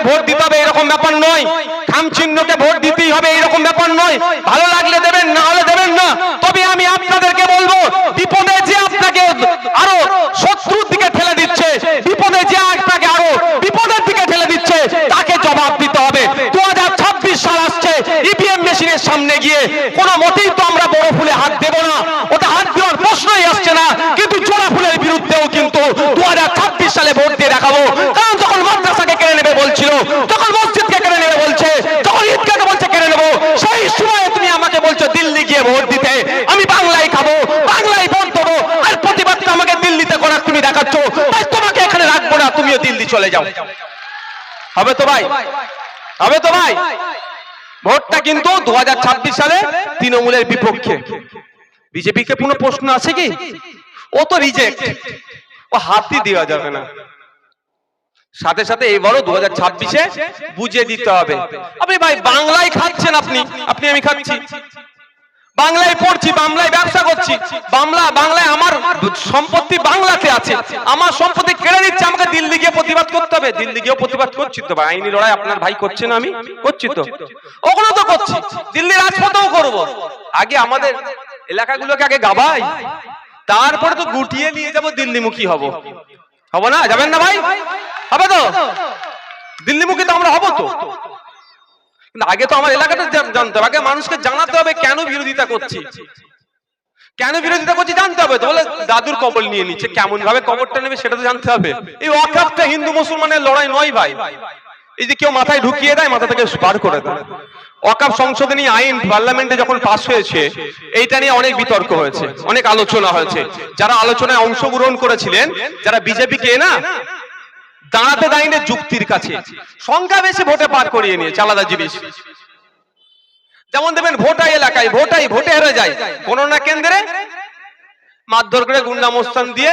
Vote দিতে হবে এরকম ব্যাপার নয়, খাম চিহ্নকে ভোট দিতেই হবে এরকম ব্যাপার নয়। ভালো লাগলে দেবেন, না হলে দেবেন না। তবে আমি আপনাদেরকে বলবো, বিপদে যে আপনাকে আরো শত্রুর দিকে ঠেলে দিচ্ছে, বিপদে যে আপনাকে আরো বিপদের দিকে ঠেলে দিচ্ছে, তাকে জবাব দিতে হবে। 2026 সাল আসছে, ইভিএম মেশিনের সামনে গিয়ে কোনো মতেই তো আমরা বড় ফুলে হাত দেব না, ওটা হাত দেওয়ার প্রশ্নই আসছে না। কিন্তু জোড়া ফুলের বিরুদ্ধেও কিন্তু 2026 সালে ভোট দিয়ে দেখাবো। কারণ যখন মাদ্রাসাকে কেড়ে নেবে বলছিল, যখন মসজিদকে কেড়ে নেবে বলছে, যখন ঈদগাহকে বলছে কেড়ে নেবো, সেই সময় তুমি আমাকে বলছো দিল্লি গিয়ে ভোট দিতে। আমি বাংলায় খাবো, বাংলায় ভোট দেবো, আর প্রতিবাদটা আমাকে দিল্লিতে করার তুমি দেখাচ্ছ। তাই তোমাকে এখানে রাখবো না, তুমিও দিল্লি চলে যাও। হবে তো ভাই? হবে তো ভাই? ভোটটা কিন্তু 2026 সালে তৃণমূলের বিপক্ষে। বিজেপিকে কোনো প্রশ্ন আছে কি? ও তো রিজেক্ট, ও হাতই দেওয়া যাবে না। সাথে সাথে এবারও 2026-এ বুঝিয়ে দিতে হবে। আপনি ভাই বাংলায় খাচ্ছেন, আপনি আমি খাচ্ছি, বাংলায় পড়ছি, বাংলায় ব্যবসা করছি, বাংলায় আমার সম্পত্তি বাংলাতে আছে, আমার সম্পত্তি কেড়ে দিচ্ছে, আমাকে দিল্লি গিয়ে প্রতিবাদ করতে হবে। দিল্লি গিয়ে প্রতিবাদ করছি তো ভাই, আইনি লড়াই আপনার ভাই করছে না, আমি করছি তো, ওগুলো তো করছি, দিল্লির রাজপথেও করবো। আগে আমাদের এলাকাগুলোকে আগে গাবাই, তারপরে তো গুটিয়ে নিয়ে যাবো, দিল্লিমুখী হব। হবো না? যাবেন না ভাই? হবে তো? দিল্লিমুখী তো আমরা হবো তো। আগে তো আমার এলাকাটা জানতে হবে, আগে মানুষকে জানাতে হবে কেন বিরোধিতা করছি, কেন বিরোধিতা করছি জানতে হবে। তো বলে দাদুর কবর নিয়ে নিচ্ছে, কেমন ভাবে কবরটা নেবে সেটা তো জানতে হবে। এই ওয়াকফটা হিন্দু মুসলমানের লড়াই নয় ভাই। এই যে কেউ মাথায় ঢুকিয়ে দেয়, মাথা থেকে বার করে দেয়। ওয়াকফ সংশোধনী আইন পার্লামেন্টে যখন পাস হয়েছে, এইটা নিয়ে অনেক বিতর্ক হয়েছে, অনেক আলোচনা হয়েছে। যারা আলোচনায় অংশগ্রহণ করেছিলেন, যারা বিজেপিকে না দাঁড়াতে দাঁড়িয়ে যুক্তির কাছে সংখ্যা বেশি ভোটে পার করিয়ে নিয়েছে, আলাদা জিনিস। যেমন দেখবেন ভোটাই এলাকায় ভোটে হেরে যায়, গণনা কেন্দ্রে মারধর করে গুন্ডা মোস্তান দিয়ে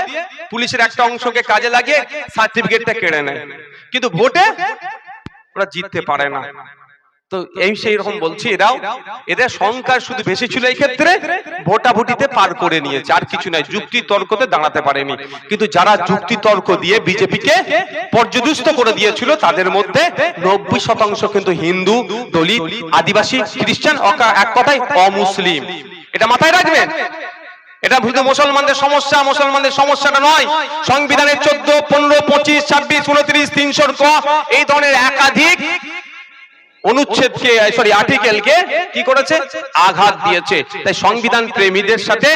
পুলিশের একটা অংশকে কাজে লাগিয়ে সার্টিফিকেটটা কেড়ে নেয়, কিন্তু ভোটে ওরা জিততে পারে না। তো এই সেই রকম বলছি, এদের সংখ্যা শুধু বেশি ছিল, এই ক্ষেত্রে ভোটাভুটিতে পার করে নিয়েছে, আর কিছু নাই, যুক্তি তর্কতে দাঁড়াতে পারেনি। কিন্তু যারা যুক্তি তর্ক দিয়ে বিজেপিকে পর্যদুস্ত করে দিয়েছিল, তাদের মধ্যে 90% কিন্তু হিন্দু, দলিত, আদিবাসী, খ্রিস্টান, এক কথায় অমুসলিম। এটা মাথায় রাখবেন। এটা শুধু মুসলমানদের সমস্যা, মুসলমানদের সমস্যাটা নয়। সংবিধানের 14, 15, 25, 26, 29, 300 এই ধরনের একাধিক অনুচ্ছেদকে আর্টিকেলকে কি করেছে? আঘাত দিয়েছে। তাই সংবিধান প্রেমীদের সাথে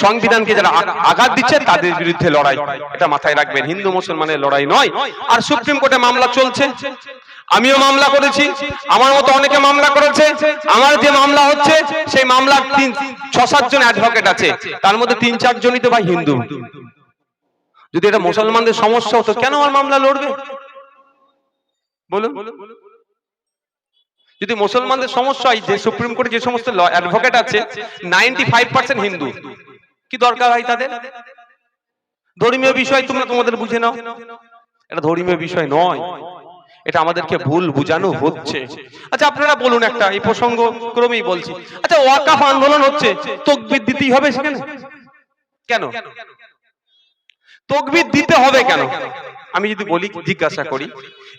সংবিধানকে যারা আঘাত দিচ্ছে, তাদের বিরুদ্ধে লড়াই, এটা মাথায় রাখবেন। হিন্দু মুসলমানের লড়াই নয়। আর সুপ্রিম কোর্টে মামলা চলছে, আমিও মামলা করেছি, আমার মতো অনেকে মামলা করেছে। আমার যে মামলা হচ্ছে, সেই মামলার 6-7 জন অ্যাডভোকেট আছে, তার মধ্যে 3-4 জনই তো ভাই হিন্দু। যদি এটা মুসলমানদের সমস্যা হতো, কেন আমার মামলা লড়বে বলুন? যদি মুসলমানদের সমস্যা হয়, যে সুপ্রিম কোর্টে যে সমস্ত অ্যাডভোকেট আছে 95% হিন্দু, কি দরকার হয় তাদের? ধর্মীয় বিষয় তোমরা তোমাদের বুঝে নাও, এটা ধর্মীয় বিষয় নয়, এটা আমাদেরকে ভুল বুঝানো হচ্ছে। আচ্ছা আপনারা বলুন, একটা এই প্রসঙ্গ ক্রমেই বলছি, আচ্ছা ওয়াকফ আন্দোলন হচ্ছে, তাকবীর দিতেই হবে সেখানে? কেন তাকবীর দিতে হবে কেন? আমি যদি বলি, জিজ্ঞাসা করি,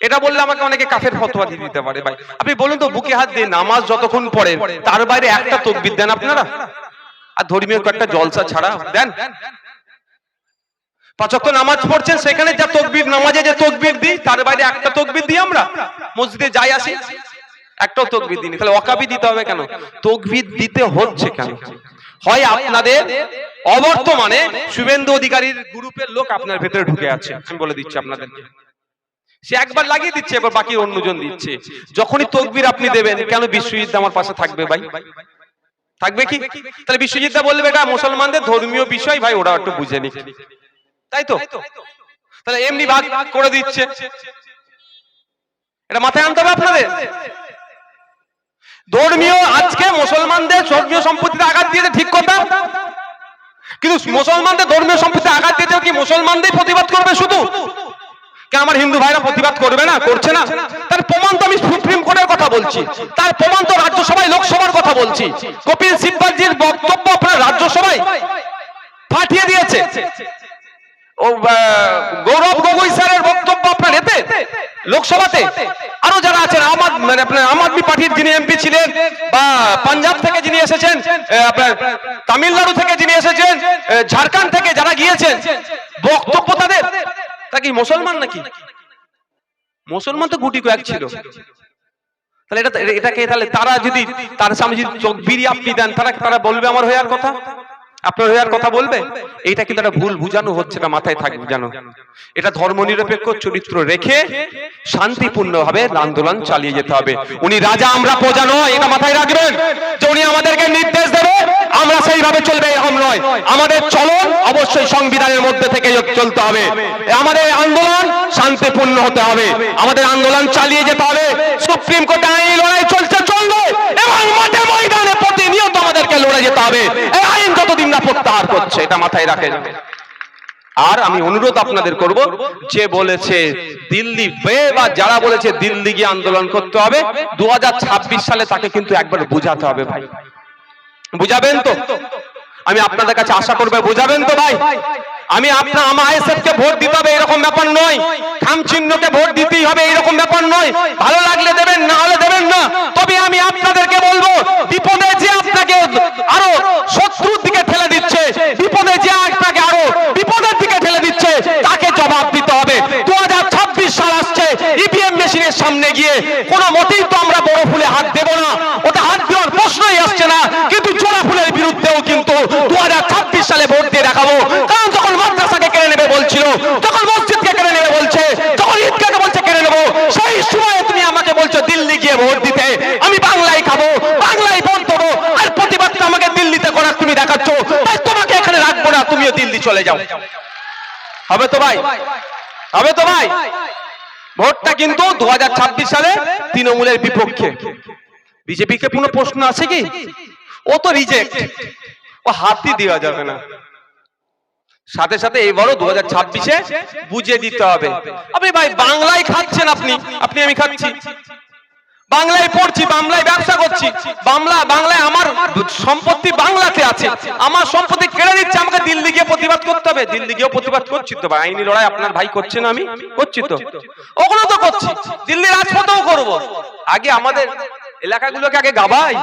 এটা বললে আমাকে অনেকে কাফের ফতোয়া দিয়ে দিতে পারে। ভাই আপনি বলুন তো, বুকে হাত দিয়ে নামাজ যতক্ষণ পড়েন, তার বাইরে একটা তাকবীর দেন আপনারা? আর ধর্মীয় একটা জলসা ছাড়া দেন? 5 ওয়াক্ত নামাজ পড়ছেন, সেখানে যা তাকবীর, নামাজে যে তাকবীর দিই, তার বাইরে একটা তাকবীর দিই আমরা? মসজিদে যাই আসি, একটাও তাকবীর দিই, তাহলে ওয়াকফই দিতে হবে কেন? তাকবীর দিতে হচ্ছে কেন? হয় আপনাদের অবর্তমানে শুভেন্দু অধিকারীর গ্রুপের লোক আপনার ভেতরে ঢুকে আছে, আমি বলে দিচ্ছি আপনাদেরকে। সে একবার লাগিয়ে দিচ্ছে, এবার বাকি অন্যজন দিচ্ছে। যখনই তাকবীর আপনি দেবেন, কেন বিশ্বজিৎ আমার পাশে থাকবে ভাই? থাকবে কি? তাহলে বিশ্বজিৎ বলবে এটা মুসলমানদের ধর্মীয় বিষয়, ভাই ওরা একটু বুঝে নিক, তাই তো? তাহলে এমনি ভাগ করে দিচ্ছে, এটা মাথায় আনতে হবে আপনাদের। ধর্মীয়, আজকে মুসলমানদের ধর্মীয় সম্পত্তিতে আঘাত দিয়েছে, ঠিক কথা, কিন্তু মুসলমানদের ধর্মীয় সম্পত্তিতে আঘাত দিয়েছে কি মুসলমানদের প্রতিবাদ করবে শুধু? কেন আমার হিন্দু ভাইরা প্রতিবাদ করবে না? করছে না। তার প্রমাণ তো আমি সুপ্রিম কোর্টের কথা বলছি, তার প্রমাণ তো রাজ্যসভায় লোকসভার কথা বলছি। কপিল সিব্বালজির বক্তব্য আপনার রাজ্যসভায় পাঠিয়ে দিয়েছে, ও গৌরব গগৈ স্যারের বক্তব্য আপনার এতে লোকসভাতে আরো যারা আছেন আপনার আম আদমি পার্টির যিনি এমপি ছিলেন, বা পাঞ্জাব থেকে যিনি এসেছেন, আপনার তামিলনাড়ু থেকে যিনি এসেছেন, ঝাড়খণ্ড থেকে যারা গিয়েছেন, বক্তব্য তাদের তা কি মুসলমান নাকি? মুসলমান তো গুটি কয়েক ছিল। তাহলে এটাকে তাহলে তারা যদি তার সামনে যদি চোখ বিড়ি আপনি দেন, তারা বলবে আমার হয়ে আর কথা, আপনার হয়ে আর কথা বলবে? এইটা কিন্তু একটা ভুল বুঝানো হচ্ছে, না মাথায় থাকবে জানো। এটা ধর্মনিরপেক্ষ চরিত্র রেখে শান্তিপূর্ণভাবে আন্দোলন চালিয়ে যেতে হবে। উনি রাজা, আমরা প্রজা নয়, এটা মাথায় রাখবেন যে উনি আমাদেরকে নির্দেশ দেবে আমরা সেইভাবে চলবে, এরকম নয়। আমাদের চলন অবশ্যই সংবিধানের মধ্যে থেকে চলতে হবে। আমাদের আন্দোলন শান্তিপূর্ণ হতে হবে, আমাদের আন্দোলন চালিয়ে যেতে হবে। সুপ্রিম কোর্টে আইনি লড়াই চলছে, চলবে, এবং মাঠে ময়দানে প্রতিনিয়ত আমাদেরকে লড়ে যেতে হবে। এই আইন যতদিন না প্রত্যাহার করছে, এটা মাথায় রাখে। আর আমি অনুরোধ আপনাদের করব, যে বলেছে দিল্লি বা যারা বলেছে দিল্লি গিয়ে আন্দোলন করতে হবে 2026 সালে, তাকে কিন্তু একবার বুঝাতে হবে ভাই। বুঝাবেন তো? আমি আপনাদের কাছে আশা করব বুঝাবেন তো ভাই। আমি আমার আইএসএফ কে ভোট দিতে হবে এরকম ব্যাপার নয়, খাম চিহ্নকে ভোট দিতেই হবে এরকম ব্যাপার নয়। ভালো লাগলে দেবেন, না হলে দেবেন না। তবে আমি আপনাদেরকে বলবো, বিপদে যে আপনাকে আরো শত্রুর দিকে ঠেলে দিচ্ছে, বিপদে যে আপনাকে আরো বিপদের দিকে ঠেলে দিচ্ছে, তাকে জবাব দিতে হবে। 2026 সাল আসছে, ইভিএম মেশিনের সামনে গিয়ে কোনো মতেই তো আমরা বড় ফুলে হাত দেব না, ওটা হাত দেওয়ার প্রশ্নই আসছে না। কিন্তু জোড়া ফুলের বিরুদ্ধেও কিন্তু 2026 সালে ভোট দিয়ে দেখাবো। কারণ যখন মাদ্রাসাকে কেড়ে নেবে বলছিল, যখন মসজিদকে কেড়ে নেবে বলছে, যখন ঈদগাহকে বলছে কেড়ে নেবো, সেই সময় তুমি আমাকে বলছো দিল্লি গিয়ে ভোট দিতে। আমি বাংলায় খাবো, বাংলায় ভোট দেবো, আর প্রতিবাদটা আমাকে দিল্লিতে করার তুমি দেখাচ্ছ। তাই তোমাকে এখানে রাখবো না, তুমিও দিল্লি চলে যাও। হবে তো ভাই? হবে তো ভাই? ভোটটা কিন্তু 2026 সালে তৃণমূলের বিপক্ষে। বিজেপিকে কোনো প্রশ্ন আছে কি? ও তো রিজেক্ট, ও হাতই দেওয়া যাবে না। সাথে সাথে এবারও 2026-এ বুঝে দিতে হবে। আপনি ভাই বাংলায় খাচ্ছেন, আপনি আমি খাচ্ছি, বাংলায় পড়ছি, বাংলায় ব্যবসা করছি, বাংলায় আমার সম্পত্তি বাংলাতে আছে, আমার সম্পত্তি কেড়ে দিচ্ছে, আমাকে দিল্লি গিয়ে প্রতিবাদ করতে হবে। দিল্লি গিয়ে প্রতিবাদ করছি তো ভাই, আইনি লড়াই আপনার ভাই করছে না, আমি করছি তো, ওগুলো তো করছি, দিল্লি রাজপথেও করব। আগে আমাদের এলাকাগুলোকে আগে গাবাই,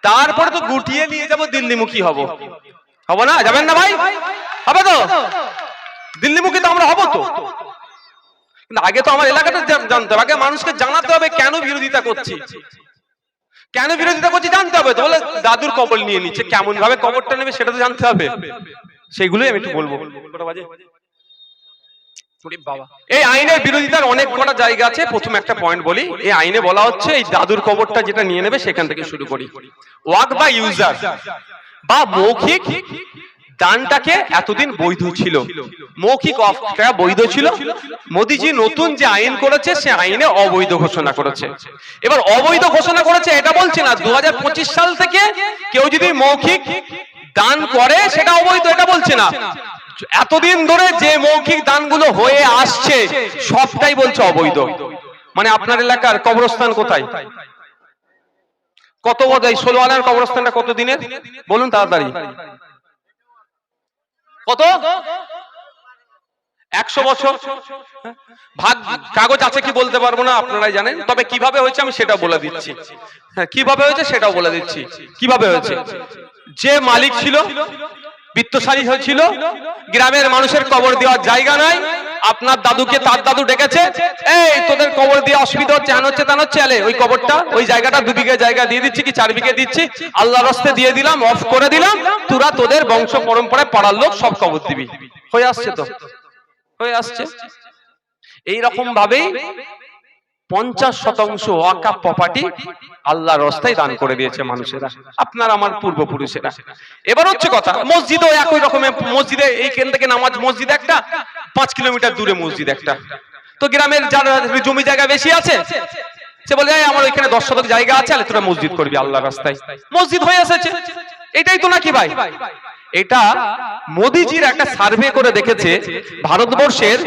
তারপরে তো গুটিয়ে নিয়ে যাব, দিল্লিমুখী হব। হবো না? যাবেন না ভাই? হবে তো? দিল্লিমুখী তো আমরা হবো তো। কিন্তু আগে তো আমার এলাকাটা জানতে হবে, আগে মানুষকে জানাতে হবে কেন বিরোধিতা করছি, কেন বিরোধিতা করছি জানতে হবে। তো বলে দাদুর কবর নিয়ে নিচ্ছে, কেমন ভাবে কবরটা নেবে সেটা তো জানতে হবে। সেগুলোই আমি একটু বলবো। এই আইনের বিরোধিতার অনেক কটা জায়গা আছে। প্রথম একটা পয়েন্ট বলি, এই আইনে বলা হচ্ছে এই দাদুর কবরটা যেটা নিয়ে নেবে সেখান থেকে শুরু করি। ওয়াক বাই ইউজার বা মৌখিক দানটাকে এতদিন বৈধ ছিল, মৌখিক অফটা বৈধ ছিল। মোদিজি নতুন যে আইন করেছে সে আইনে অবৈধ ঘোষণা করেছে। এবার অবৈধ ঘোষণা করেছে এটা বলছে না 2025 সাল থেকে কেউ যদি মৌখিক দান করে সেটা অবৈধ, এটা বলছে না। এতদিন ধরে যে মৌখিক দানগুলো হয়ে আসছে সবটাই বলছে অবৈধ। মানে আপনার এলাকার কবরস্থান কোথায়, কত বছর? 16 আনার কবরস্থানটা কত দিনের বলুন তাড়াতাড়ি? কত? 100 বছর। ভাগ কাগজ আছে কি বলতে পারবো না, আপনারাই জানেন। তবে কিভাবে হয়েছে আমি সেটা বলে দিচ্ছি। হ্যাঁ, কিভাবে হয়েছে সেটাও বলে দিচ্ছি। কিভাবে হয়েছে? যে মালিক ছিল, বিত্তশালী হয়েছিল, গ্রামের মানুষের কবর দেওয়ার জায়গা নাই, আপনার দাদুকে তার দাদু ডেকেছে, এই তোদের কবর দিয়ে অসুবিধা হচ্ছে, আন হচ্ছে, তান হচ্ছে, আলে ওই কবরটা ওই জায়গাটা 2 বিঘে জায়গা দিয়ে দিচ্ছি কি 4 বিঘে দিচ্ছি, আল্লাহর রাস্তে দিয়ে দিলাম, অফ করে দিলাম, তোরা তোদের বংশ পরম্পরায় পাড়ার লোক সব কবর দিবি। হয়ে আসছে তো, হয়ে আসছে। এইরকম ভাবেই 50% ওয়াকাফ প্রপার্টি আল্লাহর রাস্তায় দান করে দিয়েছে মানুষেরা, আপনার আমার পূর্বপুরুষেরা। এবার হচ্ছে কথা, মসজিদও একই রকমের। মসজিদে এইখান থেকে নামাজ, মসজিদ একটা, 5 কিলোমিটার দূরে মসজিদ একটা। তো গ্রামের যারা জমি জায়গা বেশি আছে সে বলে আমার ওইখানে 10 শতক জায়গা আছে, আলে তোরা মসজিদ করবি আল্লাহর রাস্তায়। মসজিদ হয়ে এসেছে। এটাই তো নাকি ভাই? এটা মোদিজির একটা সার্ভে করে দেখেছে, ভারতবর্ষের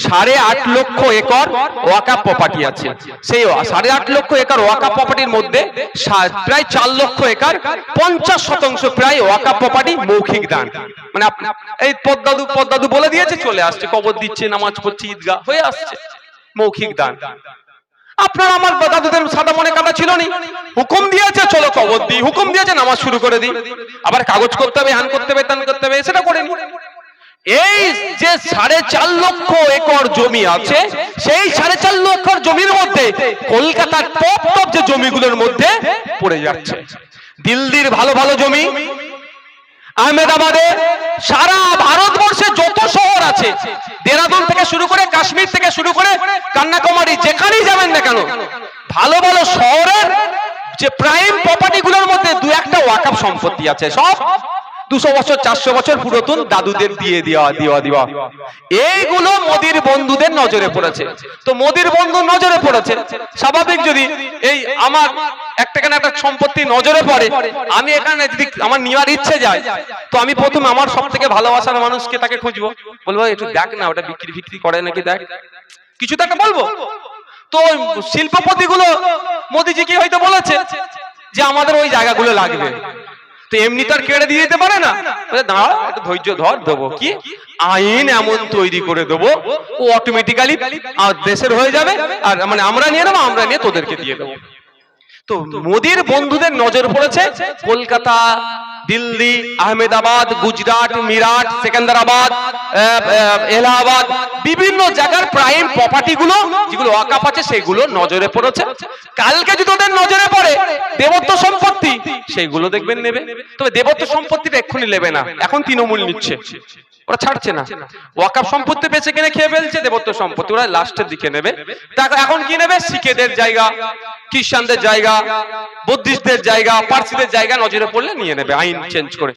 8.5 লক্ষ একর ওয়াকাফ প্রপার্টি আছে। সেই 8.5 লক্ষ একর ওয়াকাফ প্রপার্টির মধ্যে প্রায় 4 লক্ষ একর 50% প্রায় ওয়াকাফ প্রপার্টি মৌখিক দান। মানে এই পদ্মাদু বলে দিয়েছে, চলে আসছে, কবর দিচ্ছে, নামাজ পড়ছে, ঈদগাহ হয়ে আসছে, মৌখিক দান। আপনার আমার দাদুদের সাদা মনে কাটা ছিল নি, হুকুম দিয়েছে চলো কবর দিই, হুকুম দিয়েছে নামাজ শুরু করে দিই, আবার কাগজ করতে হবে, হ্যান করতে হবে, ত্যান করতে হবে, সেটা করে নি। এই যে 4.5 লক্ষ একর জমি আছে, সেই 4.5 লক্ষ জমির মধ্যে কলকাতার টপ টপ যে জমিগুলোর মধ্যে পড়ে যাচ্ছে। দিল্লির ভালো ভালো জমি, আহমেদাবাদে, সারা ভারতবর্ষে যত শহর আছে, দেরাদুন থেকে শুরু করে, কাশ্মীর থেকে শুরু করে, কন্যাকুমারী, যেখানেই যাবেন না কেন, ভালো ভালো শহরের যে প্রাইম প্রপার্টি গুলোর মধ্যে 2-1টা ওয়াকফ সম্পত্তি আছে। সব 200 বছর 400 বছর পুরাতন, দাদুদের দিয়ে দেওয়া। এইগুলো মোদির বন্ধুদের নজরে পড়েছে। তো মোদির বন্ধু নজরে পড়েছে, স্বাভাবিক যদি এই আমার একটা সম্পত্তি নজরে পড়ে, আমি এখানে যদি আমার নেওয়ার ইচ্ছে যায়, তো আমি প্রথমে আমার সব থেকে ভালোবাসার মানুষকে তাকে খুঁজবো, বলবো একটু দেখ না ওটা বিক্রি করে নাকি, দেখ কিছু তাকে বলবো। তো শিল্পপতিগুলো মোদিজিকে হয়তো বলেছে যে আমাদের ওই জায়গাগুলো লাগবে, তো এমনি তো আর কেড়ে দিয়ে দিতে পারে না, দাঁড়া একটু ধৈর্য ধর, দেবো কি আইন এমন তৈরি করে দেবো, ও অটোমেটিক্যালি দেশের হয়ে যাবে, আর মানে আমরা নিয়ে নেবো, আমরা নিয়ে তোদেরকে দিয়ে দেবো। তো মোদির বন্ধুদের নজর পড়েছে কলকাতা, দিল্লি, আহমেদাবাদ, গুজরাট, মিরাট, সেকেন্দ্রাবাদ, এলাহাবাদ, বিভিন্ন জায়গার প্রাইম প্রপার্টি গুলো যেগুলো ওয়াকফ আছে সেগুলো নজরে পড়েছে। কালকে যদি ওদের নজরে পড়ে দেবত্ব সম্পত্তি, সেইগুলো দেখবেন নেবে। তবে দেবত্ব সম্পত্তিটা এক্ষুনি নেবে না, এখন তৃণমূল নিচ্ছে, ওরা ছাড়ছে না। ওয়াকফ সম্পত্তি বেঁচে কিনে খেয়ে ফেলছে, দেবত্ব সম্পত্তি ওরা লাস্টের দিকে নেবে। এখন কি নেবে? শিখেদের জায়গা, খ্রিস্টানদের জায়গা, বুদ্ধিস্টদের জায়গা, পার্সিদের জায়গা নজরে পড়লে নিয়ে নেবে আইন চেঞ্জ করে।